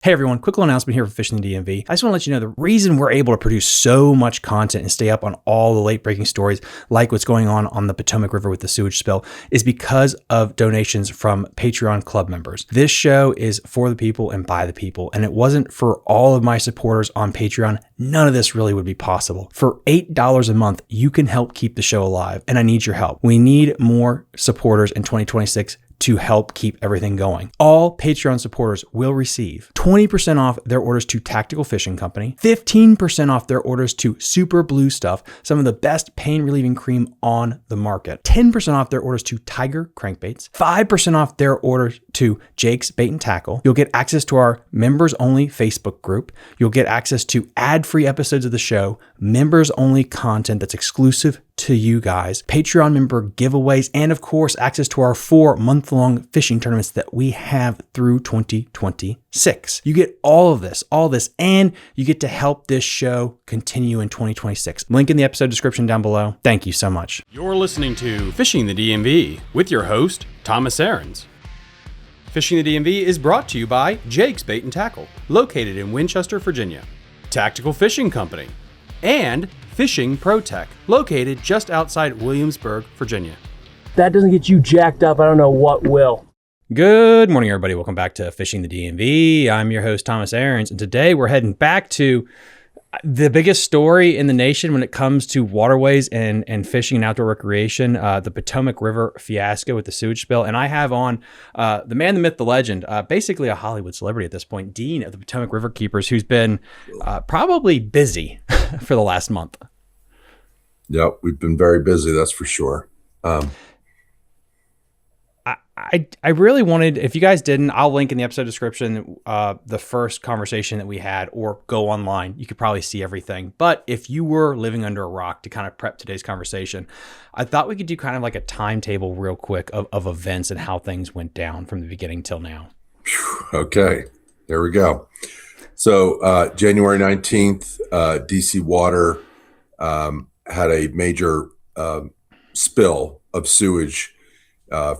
Hey everyone, quick little announcement here for Fishing the DMV. I just want to let you know the reason we're able to produce so much content and stay up on all the late breaking stories like what's going on the Potomac River with the sewage spill is because of donations from Patreon club members. This show is for the people and by the people, and it wasn't for all of my supporters on Patreon, none of this really would be possible. For $8 a month, you can help keep the show alive, and I need your help. We need more supporters in 2026 to help keep everything going. All Patreon supporters will receive 20% off their orders to Tactical Fishing Company, 15% off their orders to Super Blue Stuff, some of the best pain relieving cream on the market, 10% off their orders to Tiger Crankbaits, 5% off their orders to Jake's Bait and Tackle. You'll get access to our members only Facebook group. You'll get access to ad-free episodes of the show, members only content that's exclusive to you guys, Patreon member giveaways, and of course, access to our 4-month-long fishing tournaments that we have through 2026. You get all this, and you get to help this show continue in 2026. Link in the episode description down below. Thank you so much. You're listening to Fishing the DMV with your host, Thomas Ahrens. Fishing the DMV is brought to you by Jake's Bait and Tackle, located in Winchester, Virginia, Tactical Fishing Company, and Fishing ProTech, located just outside Williamsburg, Virginia. If that doesn't get you jacked up, I don't know what will. Good morning, everybody. Welcome back to Fishing the DMV. I'm your host, Thomas Ahrens, and today we're heading back to the biggest story in the nation when it comes to waterways and fishing and outdoor recreation, the Potomac River fiasco with the sewage spill. And I have on the man, the myth, the legend, basically a Hollywood celebrity at this point, Dean of the Potomac Riverkeepers, who's been probably busy for the last month. Yep, we've been very busy, that's for sure. I really wanted, if you guys didn't, I'll link in the episode description the first conversation that we had, or go online. You could probably see everything. But if you were living under a rock to kind of prep today's conversation, I thought we could do kind of like a timetable real quick of events and how things went down from the beginning till now. Okay, there we go. So January 19th, DC Water had a major spill of sewage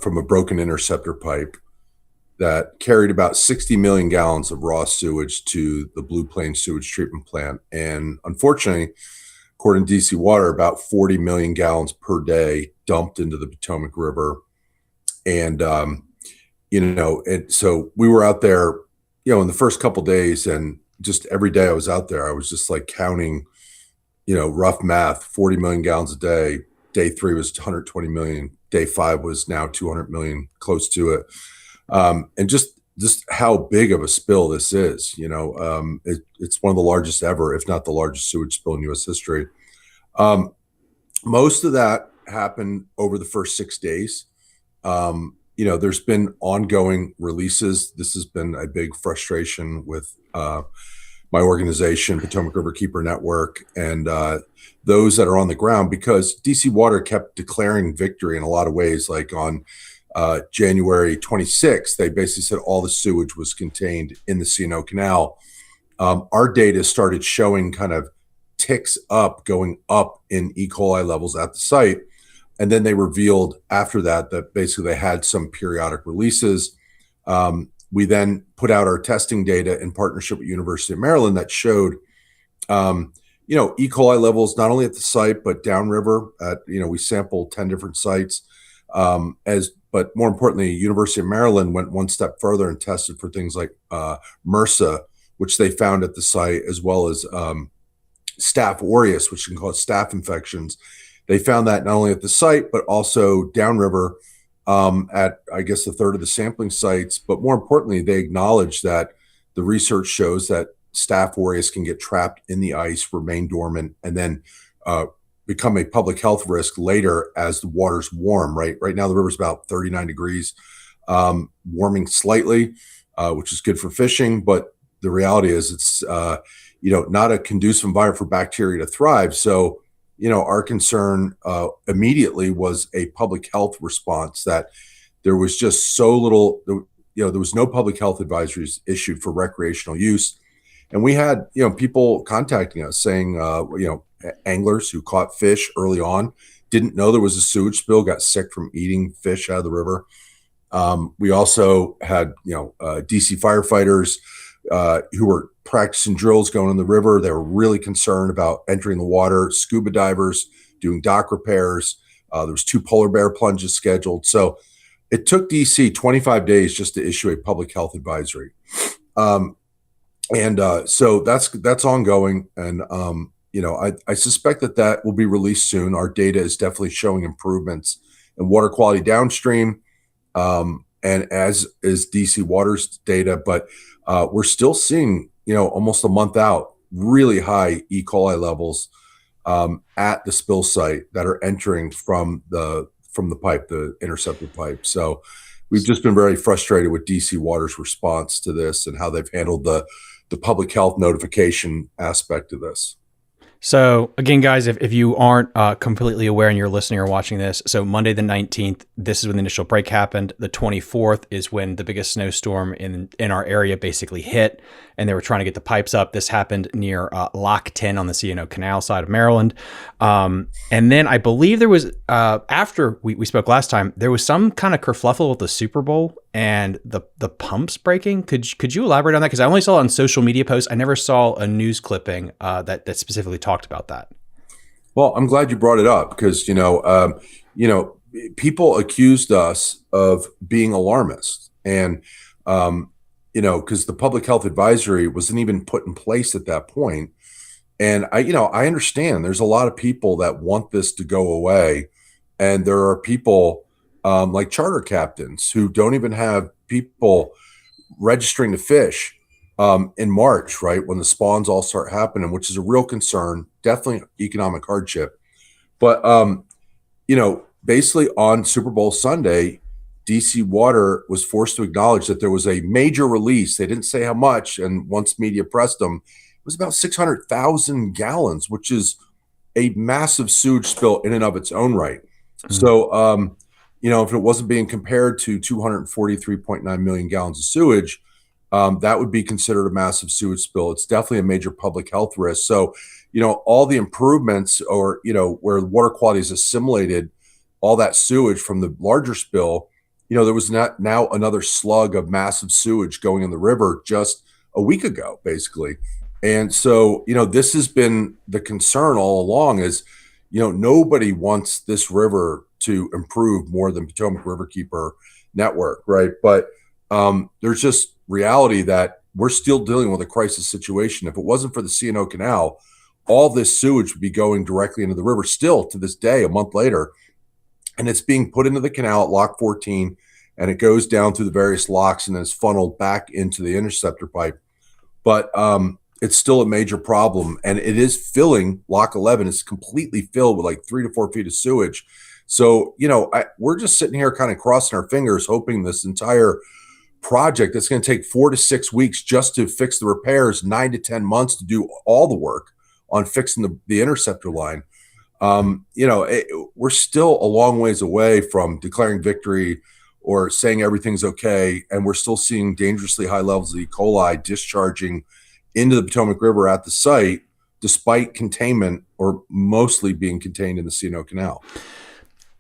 from a broken interceptor pipe that carried about 60 million gallons of raw sewage to the Blue Plains sewage treatment plant. And unfortunately, according to DC Water, about 40 million gallons per day dumped into the Potomac River. And, so we were out there, in the first couple of days, and just every day I was out there, I was just like counting, rough math, 40 million gallons a day. Day 3 was 120 million. Day 5 was now 200 million, close to it. And just how big of a spill this is, it's one of the largest ever, if not the largest sewage spill in U.S. history. Most of that happened over the first 6 days. There's been ongoing releases. This has been a big frustration with my organization, Potomac Riverkeeper Network, and those that are on the ground, because DC Water kept declaring victory in a lot of ways. Like on January 26th, they basically said all the sewage was contained in the C&O canal. Our data started showing kind of ticks up, going up in E. coli levels at the site. And then they revealed after that basically they had some periodic releases. We then put out our testing data in partnership with University of Maryland that showed, E. coli levels, not only at the site, but downriver we sampled 10 different sites. But more importantly, University of Maryland went one step further and tested for things like MRSA, which they found at the site, as well as Staph aureus, which you can call staph infections. They found that not only at the site, but also downriver at, I guess, a third of the sampling sites. But more importantly, they acknowledged that the research shows that Staph aureus can get trapped in the ice, remain dormant, and then become a public health risk later as the water's warm. Right now, the river's about 39 degrees, warming slightly, which is good for fishing. But the reality is it's, not a conducive environment for bacteria to thrive. So, our concern immediately was a public health response, that there was just so little, there was no public health advisories issued for recreational use. And we had, people contacting us saying, anglers who caught fish early on didn't know there was a sewage spill, got sick from eating fish out of the river. We also had, DC firefighters who were practicing drills going in the river. They were really concerned about entering the water. Scuba divers doing dock repairs. There was 2 polar bear plunges scheduled. So it took DC 25 days just to issue a public health advisory. So that's ongoing. And, I suspect that will be released soon. Our data is definitely showing improvements in water quality downstream, and as is DC Water's data. But we're still seeing, almost a month out, really high E. coli levels at the spill site that are entering from the pipe, the interceptor pipe. So we've just been very frustrated with DC Water's response to this and how they've handled the public health notification aspect of this. So again, guys, if you aren't completely aware and you're listening or watching this, so Monday the 19th, this is when the initial break happened. The 24th is when the biggest snowstorm in our area basically hit, and they were trying to get the pipes up. This happened near Lock 10 on the C&O Canal side of Maryland. And then I believe there was, after we spoke last time, there was some kind of kerfluffle with the Super Bowl and the pumps breaking. Could you elaborate on that? Because I only saw it on social media posts. I never saw a news clipping that specifically talked about that. Well, I'm glad you brought it up because people accused us of being alarmists, and because the public health advisory wasn't even put in place at that point. And I understand there's a lot of people that want this to go away, and there are people like charter captains who don't even have people registering to fish in March, right, when the spawns all start happening, which is a real concern, definitely economic hardship. But, basically on Super Bowl Sunday, DC Water was forced to acknowledge that there was a major release. They didn't say how much, and once media pressed them, it was about 600,000 gallons, which is a massive sewage spill in and of its own right. Mm-hmm. So, if it wasn't being compared to 243.9 million gallons of sewage, that would be considered a massive sewage spill. It's definitely a major public health risk. So, all the improvements or, where water quality is assimilated, all that sewage from the larger spill, there was now another slug of massive sewage going in the river just a week ago, basically. And so, this has been the concern all along is, nobody wants this river to improve more than Potomac Riverkeeper Network, right? But there's just reality that we're still dealing with a crisis situation. If it wasn't for the C&O Canal, all this sewage would be going directly into the river still to this day, a month later. And it's being put into the canal at Lock 14, and it goes down through the various locks and then is funneled back into the interceptor pipe. But it's still a major problem, and it is filling. Lock 11 is completely filled with like 3 to 4 feet of sewage. So, we're just sitting here kind of crossing our fingers, hoping this entire project that's going to take 4 to 6 weeks just to fix the repairs, 9 to 10 months to do all the work on fixing the interceptor line. We're still a long ways away from declaring victory or saying everything's okay, and we're still seeing dangerously high levels of E. coli discharging into the Potomac River at the site, despite containment or mostly being contained in the C&O Canal.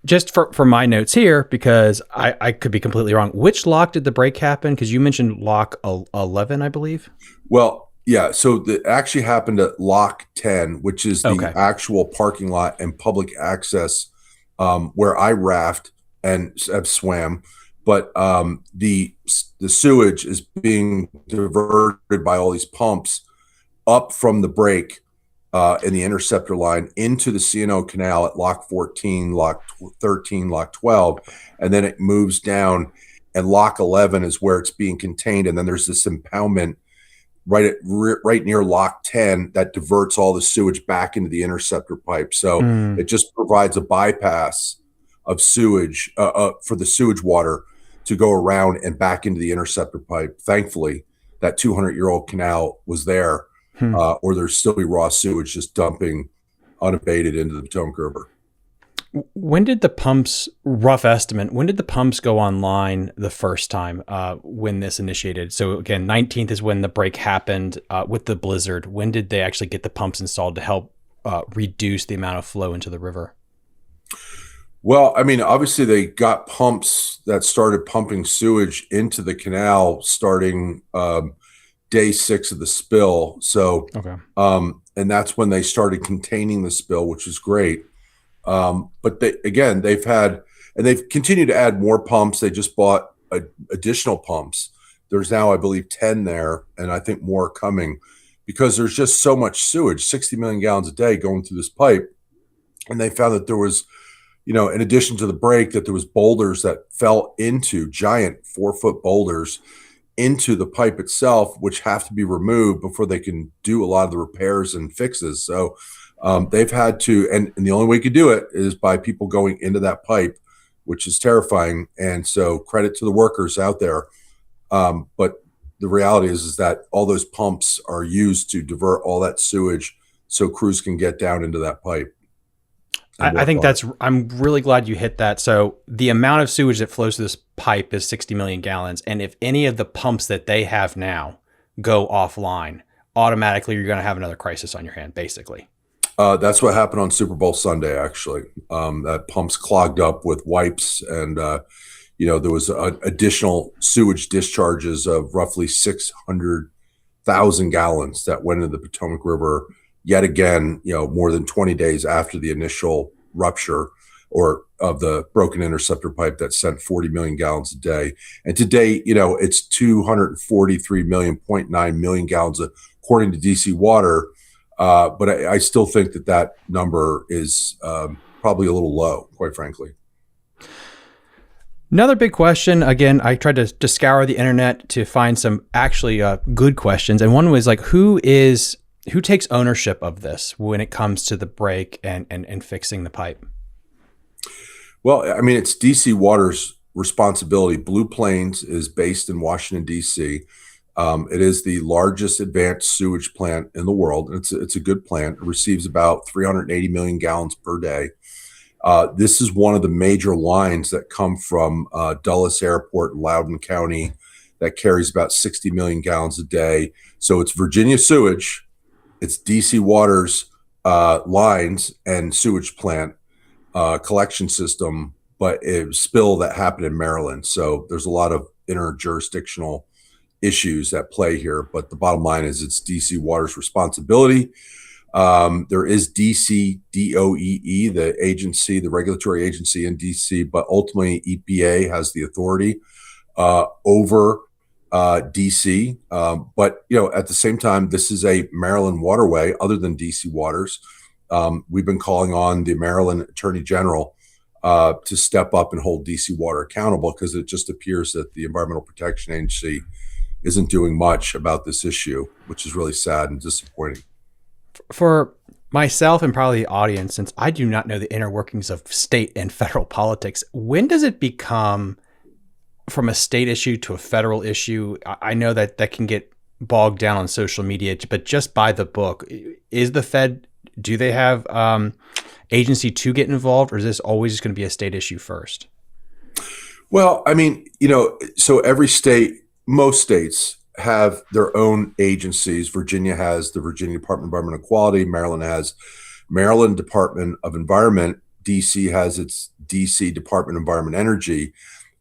Just for my notes here, because I could be completely wrong. Which lock did the break happen? Because you mentioned Lock 11, I believe. Well, yeah. So it actually happened at Lock 10, which is the actual parking lot and public access where I raft and have swam. But the sewage is being diverted by all these pumps up from the break in the interceptor line into the C&O Canal at Lock 14, Lock 13, Lock 12, and then it moves down, and Lock 11 is where it's being contained, and then there's this impoundment right near Lock 10 that diverts all the sewage back into the interceptor pipe. So it just provides a bypass of sewage for the sewage water to go around and back into the interceptor pipe. Thankfully, that 200-year-old canal was there. Or there's still be raw sewage just dumping unabated into the Potomac River. When did the pumps, rough estimate, when did the pumps go online the first time when this initiated? So again, 19th is when the break happened with the blizzard. When did they actually get the pumps installed to help reduce the amount of flow into the river? Well, I mean, obviously they got pumps that started pumping sewage into the canal starting day 6 of the spill. So, Okay. and that's when they started containing the spill, which is great. But they've continued to add more pumps. They just bought additional pumps. There's now, I believe, 10 there, and I think more coming, because there's just so much sewage, 60 million gallons a day going through this pipe. And they found that there was, in addition to the break, that there was boulders that fell into, giant 4-foot boulders into the pipe itself, which have to be removed before they can do a lot of the repairs and fixes. So they've had to, and the only way you could do it is by people going into that pipe, which is terrifying. And so credit to the workers out there. But the reality is that all those pumps are used to divert all that sewage so crews can get down into that pipe. I think I'm really glad you hit that. So the amount of sewage that flows through this pipe is 60 million gallons. And if any of the pumps that they have now go offline, automatically you're going to have another crisis on your hand, basically. That's what happened on Super Bowl Sunday, actually. That pumps clogged up with wipes, and there was additional sewage discharges of roughly 600,000 gallons that went into the Potomac River yet again, more than 20 days after the initial rupture or of the broken interceptor pipe that sent 40 million gallons a day. And today, it's 243.9 million gallons, according to DC Water. But I still think that number is probably a little low, quite frankly. Another big question, again, I tried to scour the internet to find some actually good questions. And one was like, who takes ownership of this when it comes to the break and fixing the pipe? Well, I mean, it's DC Water's responsibility. Blue Plains is based in Washington, D.C. It is the largest advanced sewage plant in the world. It's a good plant. It receives about 380 million gallons per day. This is one of the major lines that come from Dulles Airport in Loudoun County that carries about 60 million gallons a day. So it's Virginia sewage. It's DC Water's lines and sewage plant collection system, but a spill that happened in Maryland. So there's a lot of interjurisdictional issues at play here. But the bottom line is it's DC Water's responsibility. There is DC DOEE, the agency, the regulatory agency in DC, but ultimately EPA has the authority over DC. But, at the same time, this is a Maryland waterway other than DC Waters. We've been calling on the Maryland Attorney General to step up and hold DC Water accountable, because it just appears that the Environmental Protection Agency isn't doing much about this issue, which is really sad and disappointing. For myself and probably the audience, since I do not know the inner workings of state and federal politics, when does it become from a state issue to a federal issue? I know that can get bogged down on social media, but just by the book, is the Fed, do they have agency to get involved, or is this always just going to be a state issue first? Well, I mean, so every state, most states have their own agencies. Virginia has the Virginia Department of Environmental Quality. Maryland has Maryland Department of Environment. DC has its DC Department of Environment and Energy.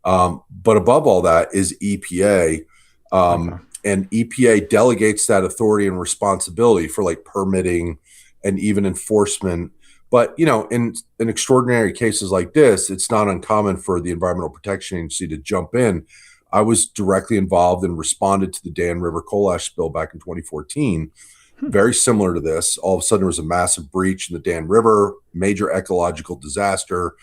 But above all that is EPA. And EPA delegates that authority and responsibility for like permitting and even enforcement. But, in extraordinary cases like this, it's not uncommon for the Environmental Protection Agency to jump in. I was directly involved and responded to the Dan River coal ash spill back in 2014. Very similar to this. All of a sudden, there was a massive breach in the Dan River, major ecological disaster.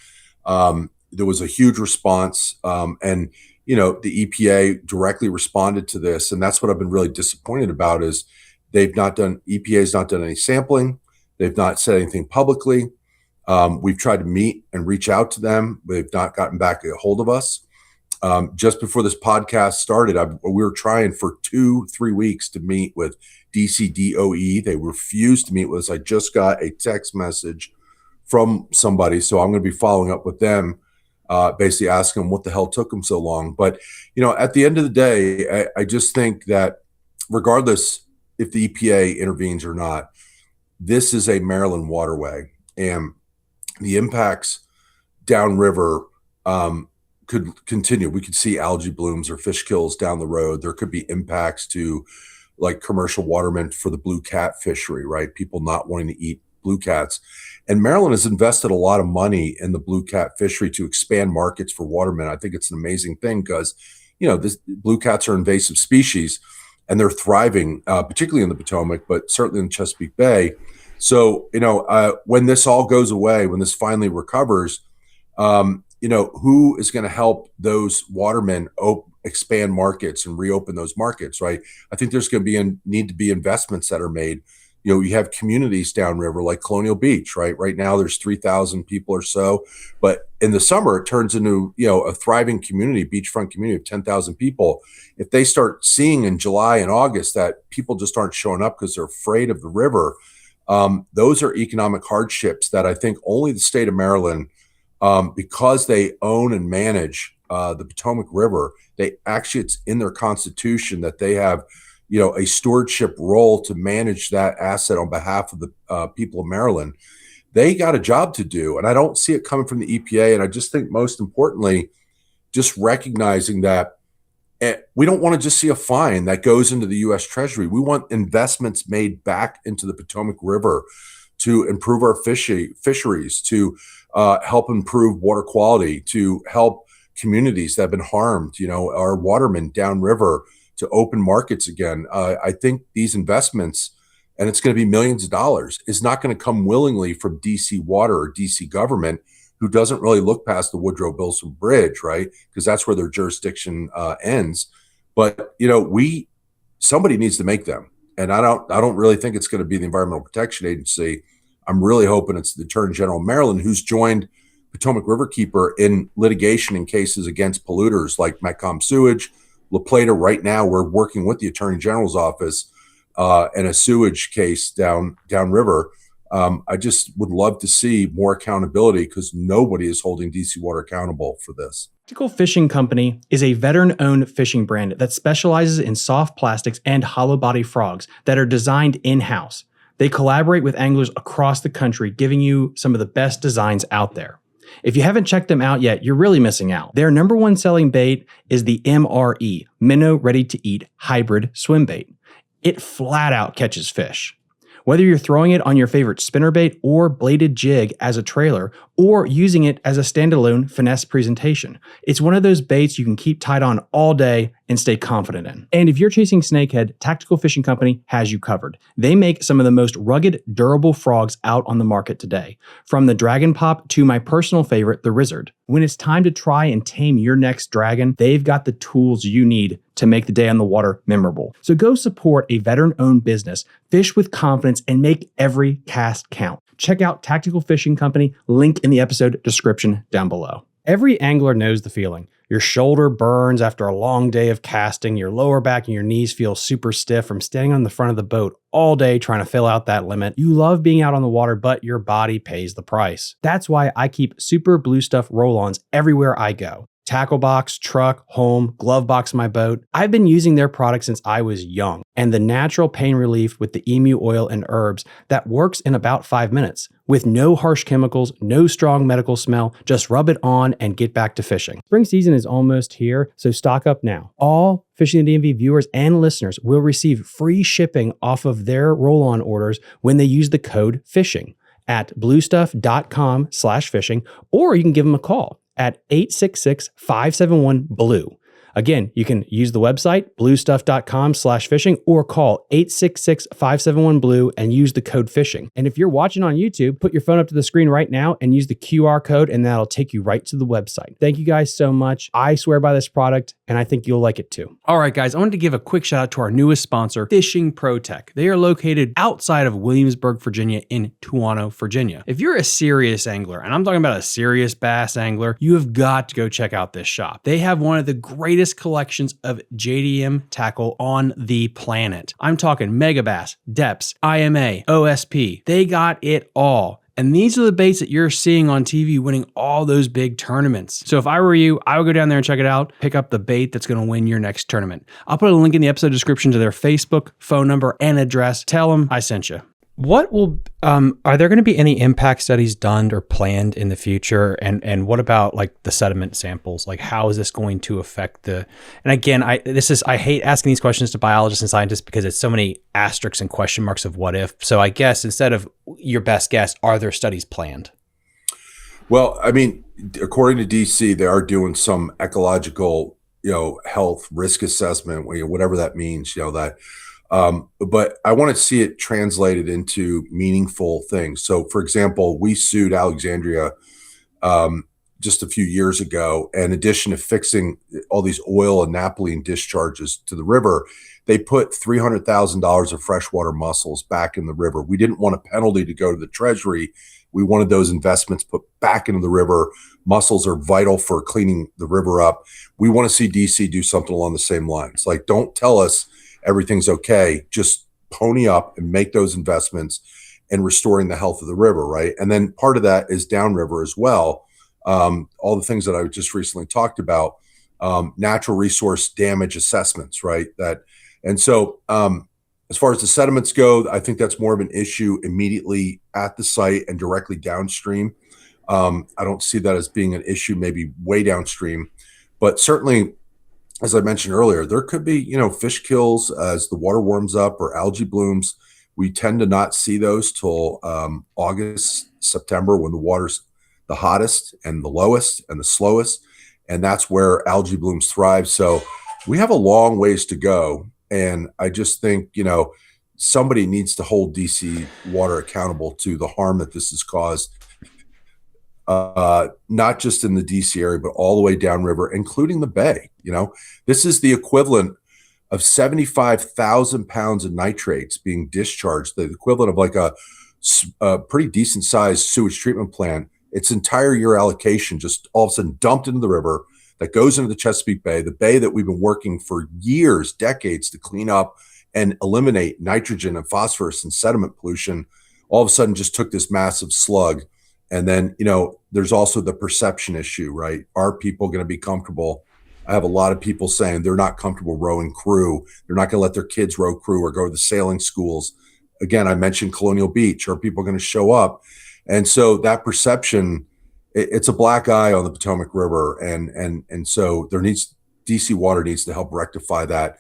There was a huge response. And the EPA directly responded to this. And that's what I've been really disappointed about is EPA's not done any sampling. They've not said anything publicly. We've tried to meet and reach out to them. They've not gotten back a hold of us. Just before this podcast started, we were trying for 2-3 weeks to meet with DC DOE. They refused to meet with us. I just got a text message from somebody, so I'm going to be following up with them, basically asking them what the hell took them so long. But, at the end of the day, I just think that regardless if the EPA intervenes or not, this is a Maryland waterway, and the impacts downriver could continue. We could see algae blooms or fish kills down the road. There could be impacts to like commercial watermen for the blue cat fishery, right? People not wanting to eat blue cats. And Maryland has invested a lot of money in the blue cat fishery to expand markets for watermen. I think it's an amazing thing because, this blue cats are invasive species and they're thriving, particularly in the Potomac, but certainly in Chesapeake Bay. So, when this all goes away, when this finally recovers, who is going to help those watermen expand markets and reopen those markets, right? I think there's going to need to be investments that are made. You have communities downriver like Colonial Beach, right? Right now there's 3,000 people or so, but in the summer it turns into, a thriving community, beachfront community of 10,000 people. If they start seeing in July and August that people just aren't showing up because they're afraid of the river, those are economic hardships that I think only the state of Maryland, because they own and manage the Potomac River, it's in their constitution that they have a stewardship role to manage that asset on behalf of the people of Maryland. They got a job to do, and I don't see it coming from the EPA. And I just think most importantly, just recognizing that we don't want to just see a fine that goes into the U.S. Treasury. We want investments made back into the Potomac River to improve our fisheries, to help improve water quality, to help communities that have been harmed, our watermen downriver, to open markets again. I think these investments, and it's going to be millions of dollars, is not going to come willingly from DC Water or DC government, who doesn't really look past the Woodrow Wilson Bridge, right? Because that's where their jurisdiction ends. But somebody needs to make them, and I don't really think it's going to be the Environmental Protection Agency. I'm really hoping it's the Attorney General of Maryland, who's joined Potomac Riverkeeper in litigation in cases against polluters like Metcom Sewage, La Plata. Right now, we're working with the Attorney General's office in a sewage case downriver. I just would love to see more accountability because nobody is holding DC Water accountable for this. Tactical Fishing Company is a veteran-owned fishing brand that specializes in soft plastics and hollow body frogs that are designed in-house. They collaborate with anglers across the country, giving you some of the best designs out there. If you haven't checked them out yet, you're really missing out. Their number one selling bait is the MRE, Minnow Ready to Eat Hybrid Swim Bait. It flat out catches fish. Whether you're throwing it on your favorite spinnerbait or bladed jig as a trailer, or using it as a standalone finesse presentation, it's one of those baits you can keep tied on all day and stay confident in. And if you're chasing snakehead, Tactical Fishing Company has you covered. They make some of the most rugged, durable frogs out on the market today, from the Dragon Pop to my personal favorite, the Rizzard. When it's time to try and tame your next dragon, they've got the tools you need to make the day on the water memorable. So go support a veteran-owned business, fish with confidence, and make every cast count. Check out Tactical Fishing Company, link in the episode description down below. Every angler knows the feeling. Your shoulder burns after a long day of casting, your lower back and your knees feel super stiff from standing on the front of the boat all day trying to fill out that limit. You love being out on the water, but your body pays the price. That's why I keep Super Blue Stuff roll-ons everywhere I go. Tackle box, truck, home, glove box my boat. I've been using their product since I was young, and the natural pain relief with the emu oil and herbs that works in about 5 minutes. With no harsh chemicals, no strong medical smell, just rub it on and get back to fishing. Spring season is almost here, so stock up now. All Fishing the DMV viewers and listeners will receive free shipping off of their roll-on orders when they use the code FISHING at bluestuff.com/fishing, or you can give them a call at 866-571-BLUE. Again, you can use the website, bluestuff.com/fishing, or call 866-571-BLUE and use the code FISHING. And if you're watching on YouTube, put your phone up to the screen right now and use the QR code, and that'll take you right to the website. Thank you guys so much. I swear by this product, and I think you'll like it too. All right, guys, I wanted to give a quick shout out to our newest sponsor, Fishing ProTech. They are located outside of Williamsburg, Virginia, in Tuano, Virginia. If you're a serious angler, and I'm talking about a serious bass angler, you have got to go check out this shop. They have one of the greatest collections of JDM tackle on the planet. I'm talking Megabass, Depths, IMA, OSP. They got it all. And these are the baits that you're seeing on TV winning all those big tournaments. So if I were you, I would go down there and check it out, pick up the bait that's going to win your next tournament. I'll put a link in the episode description to their Facebook, phone number, and address. Tell them I sent you. What will are there going to be any impact studies done or planned in the future? And what about like the sediment samples? Like how is this going to affect the? And again, I hate asking these questions to biologists and scientists because it's so many asterisks and question marks of what if. So I guess instead of your best guess, are there studies planned? Well, I mean, according to DC, they are doing some ecological, health risk assessment, whatever that means, that. But I want to see it translated into meaningful things. So, for example, we sued Alexandria just a few years ago. And in addition to fixing all these oil and naphthalene discharges to the river, they put $300,000 of freshwater mussels back in the river. We didn't want a penalty to go to the Treasury. We wanted those investments put back into the river. Mussels are vital for cleaning the river up. We want to see DC do something along the same lines. Like, don't tell us everything's okay. Just pony up and make those investments in restoring the health of the river, right? And then part of that is downriver as well. All the things that I just recently talked about, natural resource damage assessments, right? And so as far as the sediments go, I think that's more of an issue immediately at the site and directly downstream. I don't see that as being an issue maybe way downstream, but certainly, as I mentioned earlier, there could be, fish kills as the water warms up or algae blooms. We tend to not see those till August, September, when the water's the hottest and the lowest and the slowest. And that's where algae blooms thrive. So we have a long ways to go. And I just think, somebody needs to hold DC water accountable to the harm that this has caused, not just in the DC area, but all the way downriver, including the Bay. This is the equivalent of 75,000 pounds of nitrates being discharged, the equivalent of like a pretty decent sized sewage treatment plant. Its entire year allocation just all of a sudden dumped into the river that goes into the Chesapeake Bay, the bay that we've been working for years, decades to clean up and eliminate nitrogen and phosphorus and sediment pollution. All of a sudden just took this massive slug. And then, there's also the perception issue, right? Are people going to be comfortable? I have a lot of people saying they're not comfortable rowing crew. They're not going to let their kids row crew or go to the sailing schools. Again, I mentioned Colonial Beach. Are people going to show up? And so that perception, it's a black eye on the Potomac River. And so DC Water needs to help rectify that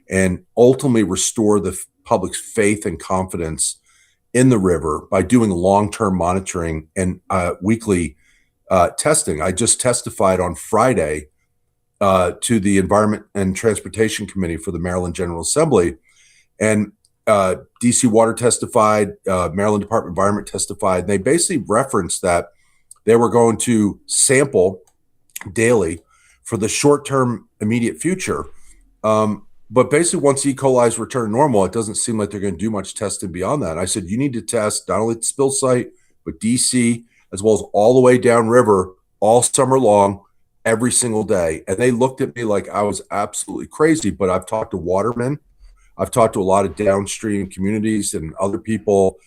and ultimately restore the public's faith and confidence in the river by doing long-term monitoring and weekly testing. I just testified on Friday to the Environment and Transportation Committee for the Maryland General Assembly, and DC Water testified, Maryland Department of Environment testified, and they basically referenced that they were going to sample daily for the short-term immediate future. But basically, once E. coli's return to normal, it doesn't seem like they're going to do much testing beyond that. I said, you need to test not only the spill site, but DC, as well as all the way downriver, all summer long, every single day. And they looked at me like I was absolutely crazy. But I've talked to watermen. I've talked to a lot of downstream communities and other people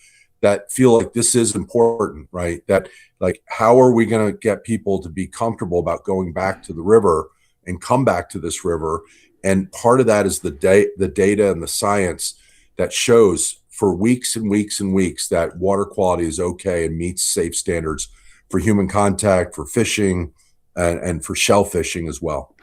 that feel like this is important, right? That, like, how are we going to get people to be comfortable about going back to the river and come back to this river? And part of that is the data and the science that shows for weeks and weeks and weeks that water quality is okay and meets safe standards for human contact, for fishing, and for shellfishing as well.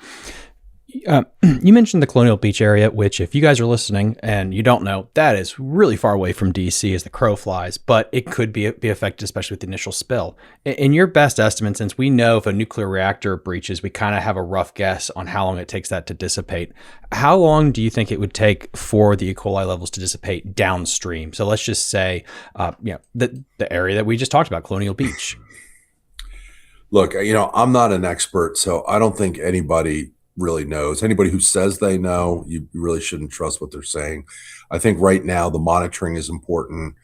You mentioned the Colonial Beach area, which, if you guys are listening and you don't know, that is really far away from DC as the crow flies, but it could be affected, especially with the initial spill. In your best estimate, since we know if a nuclear reactor breaches, we kind of have a rough guess on how long it takes that to dissipate. How long do you think it would take for the E. coli levels to dissipate downstream? So let's just say, the area that we just talked about, Colonial Beach. Look, I'm not an expert, so I don't think anybody really knows. Anybody who says they know, you really shouldn't trust what they're saying. I think right now the monitoring is important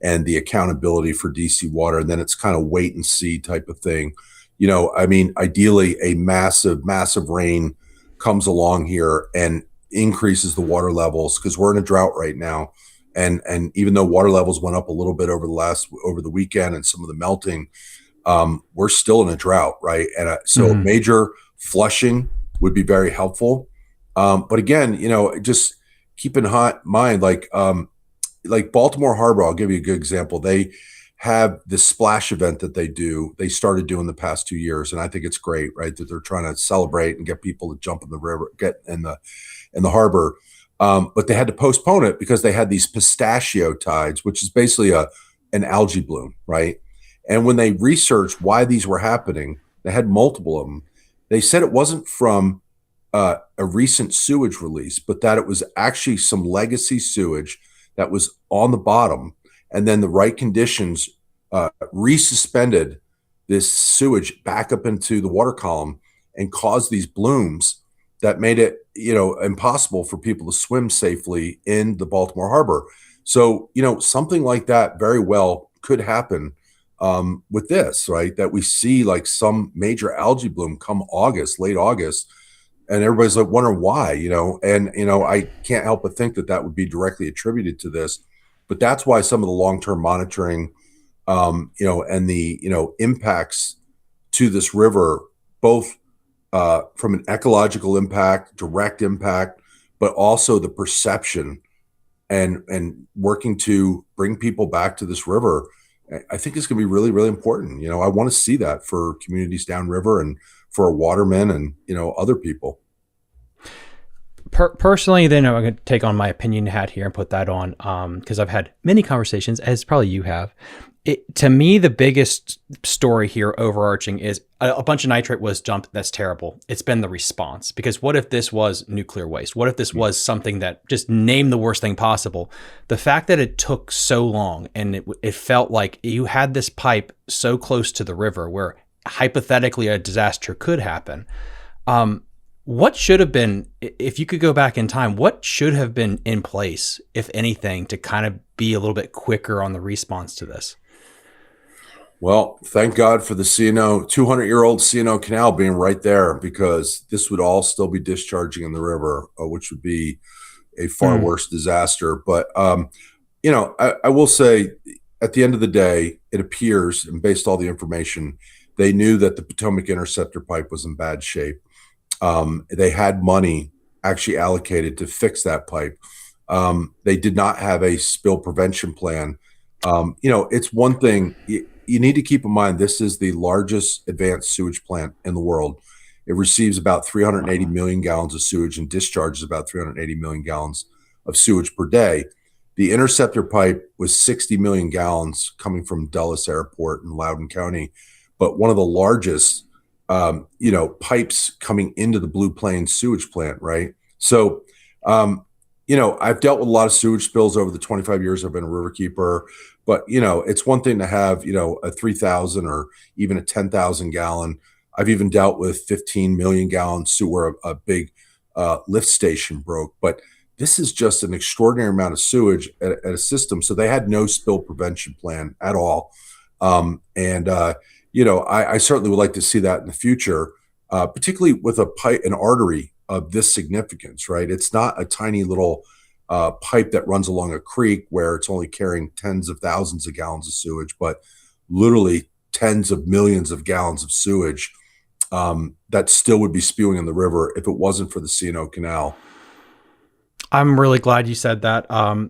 and the accountability for DC Water, and then it's kind of wait and see type of thing. Ideally a massive rain comes along here and increases the water levels, because we're in a drought right now. And even though water levels went up a little bit over the weekend and some of the melting, we're still in a drought, right? And so major flushing would be very helpful. But again, just keep in mind, like, like Baltimore Harbor. I'll give you a good example. They have this splash event that they started doing the past 2 years. And I think it's great, right? That they're trying to celebrate and get people to jump in the river, get in the harbor. But they had to postpone it because they had these pistachio tides, which is basically an algae bloom, right? And when they researched why these were happening, they had multiple of them. They said it wasn't from a recent sewage release, but that it was actually some legacy sewage that was on the bottom, and then the right conditions resuspended this sewage back up into the water column and caused these blooms that made it, impossible for people to swim safely in the Baltimore Harbor. So, something like that very well could happen with this, right? That we see like some major algae bloom come late August, and everybody's like wondering why, and, I can't help but think that would be directly attributed to this. But that's why some of the long-term monitoring, and the, impacts to this river, both from an ecological impact, direct impact, but also the perception and working to bring people back to this river, I think is going to be really, really important. I want to see that for communities downriver and for our watermen and, other people. Personally, then I'm going to take on my opinion hat here and put that on because I've had many conversations, as probably you have. To me, the biggest story here overarching is a bunch of nitrate was dumped. That's terrible. It's been the response, because what if this was nuclear waste? What if this was something that just name the worst thing possible? The fact that it took so long and it felt like you had this pipe so close to the river where hypothetically a disaster could happen. What should have been, if you could go back in time, what should have been in place, if anything, to kind of be a little bit quicker on the response to this? Well, thank God for the C&O, 200-year-old C&O canal being right there, because this would all still be discharging in the river, which would be a far worse disaster. But, I will say at the end of the day, it appears, and based all the information, they knew that the Potomac interceptor pipe was in bad shape. They had money actually allocated to fix that pipe. They did not have a spill prevention plan. It's one thing you need to keep in mind. This is the largest advanced sewage plant in the world. It receives about 380 million gallons of sewage and discharges about 380 million gallons of sewage per day. The interceptor pipe was 60 million gallons coming from Dulles Airport in Loudoun County, but one of the largest pipes coming into the Blue Plains sewage plant, right? So, I've dealt with a lot of sewage spills over the 25 years I've been a riverkeeper, but, it's one thing to have, a 3,000 or even a 10,000 gallon. I've even dealt with 15 million gallon sewer, a big lift station broke, but this is just an extraordinary amount of sewage at a system. So they had no spill prevention plan at all. I certainly would like to see that in the future, particularly with an artery of this significance, right? It's not a tiny little pipe that runs along a creek where it's only carrying tens of thousands of gallons of sewage, but literally tens of millions of gallons of sewage that still would be spewing in the river if it wasn't for the C&O canal. I'm really glad you said that.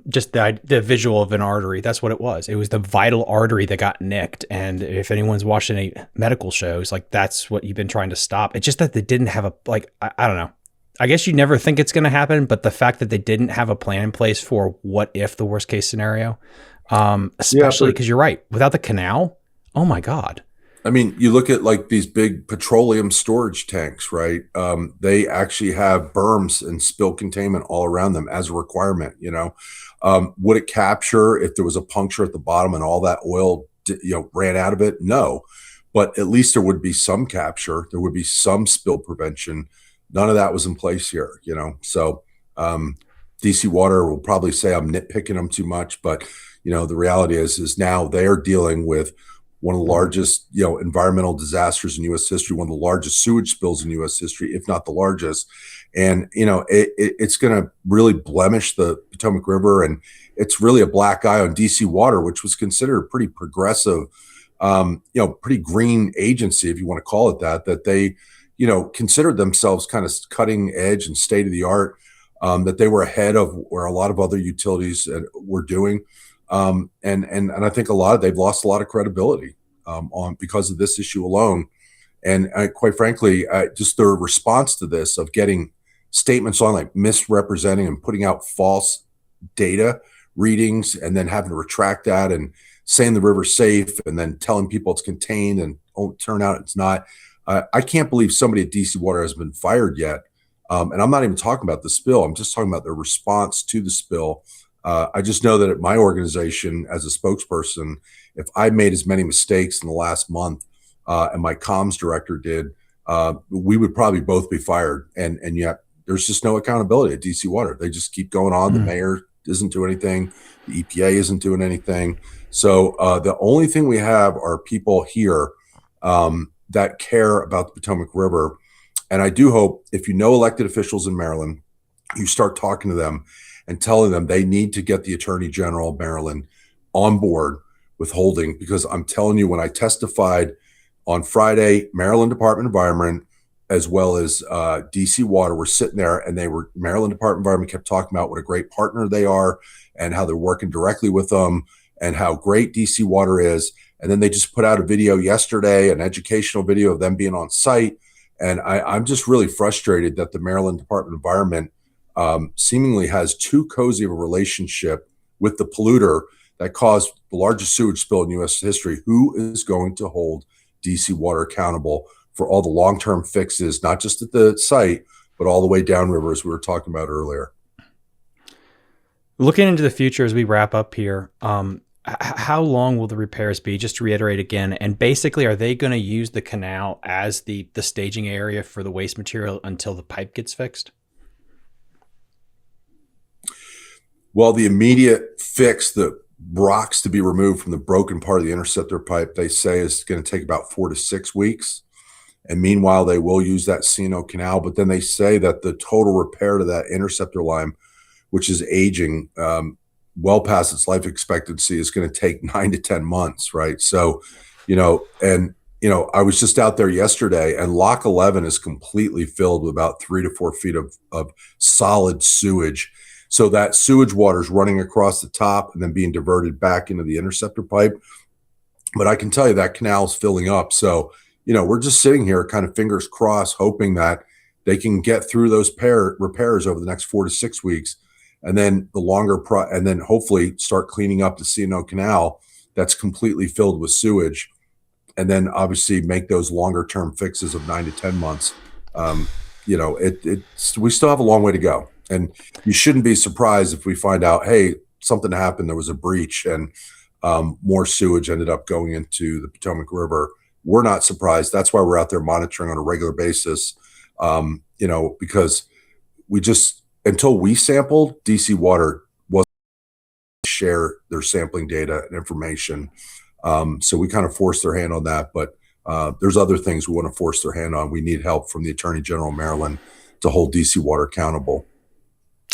Just the visual of an artery. That's what it was. It was the vital artery that got nicked. And if anyone's watching any medical shows, like that's what you've been trying to stop. It's just that they didn't have I don't know. I guess you never think it's going to happen, but the fact that they didn't have a plan in place for what if the worst case scenario, especially because you're right, without the canal, oh my God. I mean, you look at like these big petroleum storage tanks, right? They actually have berms and spill containment all around them as a requirement. Would it capture if there was a puncture at the bottom and all that oil, ran out of it? No, but at least there would be some capture. There would be some spill prevention. None of that was in place here. So DC Water will probably say I'm nitpicking them too much, but the reality is now they are dealing with one of the largest, environmental disasters in U.S. history, one of the largest sewage spills in U.S. history, if not the largest. And, it's going to really blemish the Potomac River. And it's really a black eye on DC Water, which was considered a pretty progressive, pretty green agency, if you want to call it that they, considered themselves kind of cutting edge and state of the art. that they were ahead of where a lot of other utilities were doing. And I think they've lost a lot of credibility on because of this issue alone. And quite frankly, just their response to this of getting statements on like misrepresenting and putting out false data readings and then having to retract that and saying the river's safe and then telling people it's contained and turn out it's not. I can't believe somebody at DC Water has been fired yet. And I'm not even talking about the spill. I'm just talking about their response to the spill. I just know that at my organization as a spokesperson, if I made as many mistakes in the last month and my comms director did, we would probably both be fired. And yet there's just no accountability at DC Water. They just keep going on. The mayor doesn't do anything. The EPA isn't doing anything. So the only thing we have are people here that care about the Potomac River. And I do hope if you know elected officials in Maryland, you start talking to them and telling them they need to get the Attorney General of Maryland on board with holding, because I'm telling you, when I testified on Friday, Maryland Department of Environment, as well as DC Water were sitting there, and Maryland Department of Environment kept talking about what a great partner they are and how they're working directly with them and how great DC Water is. And then they just put out a video yesterday, an educational video of them being on site. And I'm just really frustrated that the Maryland Department of Environment seemingly has too cozy of a relationship with the polluter that caused the largest sewage spill in U.S. history. Who is going to hold DC Water accountable for all the long-term fixes, not just at the site, but all the way downriver, as we were talking about earlier? Looking into the future as we wrap up here, how long will the repairs be? Just to reiterate again, and basically, are they going to use the canal as the staging area for the waste material until the pipe gets fixed? Well, the immediate fix, the rocks to be removed from the broken part of the interceptor pipe, they say is going to take about 4 to 6 weeks. And meanwhile, they will use that C&O canal. But then they say that the total repair to that interceptor line, which is aging well past its life expectancy, is going to take 9 to 10 months, right? So, I was just out there yesterday, and Lock 11 is completely filled with about 3 to 4 feet of solid sewage. So that sewage water is running across the top and then being diverted back into the interceptor pipe. But I can tell you that canal is filling up. So, we're just sitting here kind of fingers crossed, hoping that they can get through those repairs over the next 4 to 6 weeks. And then and then hopefully start cleaning up the C&O canal that's completely filled with sewage. And then obviously make those longer term fixes of 9 to 10 months. We still have a long way to go. And you shouldn't be surprised if we find out, hey, something happened, there was a breach, and more sewage ended up going into the Potomac River. We're not surprised. That's why we're out there monitoring on a regular basis, because until we sampled, DC Water wasn't share their sampling data and information. So we kind of forced their hand on that. But there's other things we want to force their hand on. We need help from the Attorney General of Maryland to hold DC Water accountable.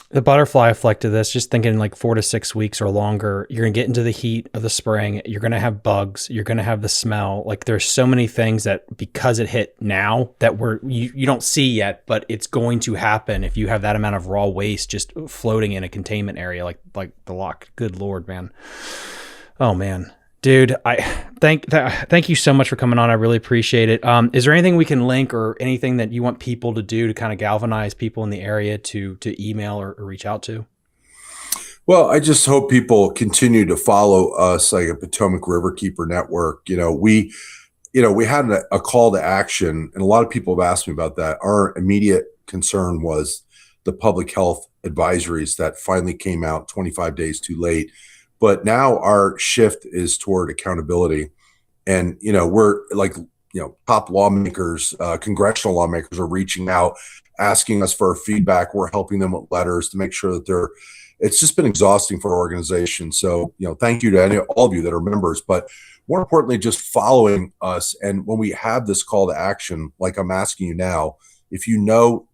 The butterfly effect of this, just thinking like 4 to 6 weeks or longer, you're going to get into the heat of the spring. You're going to have bugs. You're going to have the smell. Like there's so many things that because it hit now that you don't see yet, but it's going to happen if you have that amount of raw waste just floating in a containment area like the lock. Good Lord, man. Oh, man. Dude, I thank you so much for coming on. I really appreciate it. Is there anything we can link or anything that you want people to do to kind of galvanize people in the area to email or reach out to? Well, I just hope people continue to follow us, like a Potomac Riverkeeper Network. We had a call to action, and a lot of people have asked me about that. Our immediate concern was the public health advisories that finally came out 25 days too late. But now our shift is toward accountability. And, we're top lawmakers, congressional lawmakers are reaching out, asking us for feedback. We're helping them with letters to make sure that it's just been exhausting for our organization. So, thank you to all of you that are members, but more importantly, just following us. And when we have this call to action, like I'm asking you now, if you know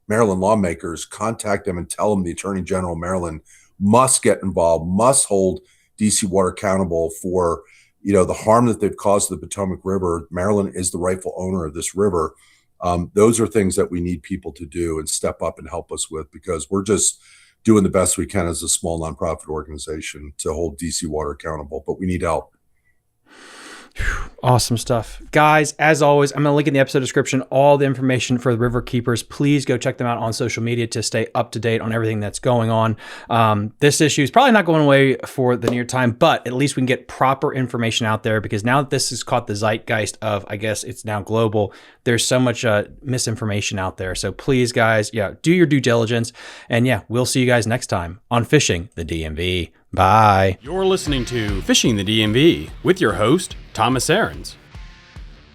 Maryland lawmakers, contact them and tell them the Attorney General of Maryland must get involved, must hold DC Water accountable for, the harm that they've caused to the Potomac River. Maryland is the rightful owner of this river. Those are things that we need people to do and step up and help us with, because we're just doing the best we can as a small nonprofit organization to hold DC Water accountable, but we need help. Awesome stuff. Guys, as always, I'm going to link in the episode description all the information for the Riverkeepers. Please go check them out on social media to stay up to date on everything that's going on. This issue is probably not going away for the near time, but at least we can get proper information out there, because now that this has caught the zeitgeist of, I guess it's now global, there's so much misinformation out there. So please, guys, do your due diligence. And we'll see you guys next time on Fishing the DMV. Bye. You're listening to Fishing the DMV with your host, Thomas Ahrens.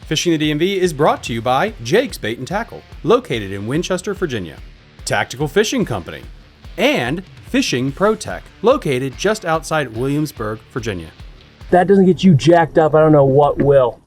Fishing the DMV is brought to you by Jake's Bait and Tackle, located in Winchester, Virginia, Tactical Fishing Company, and Fishing ProTech, located just outside Williamsburg, Virginia. If that doesn't get you jacked up, I don't know what will.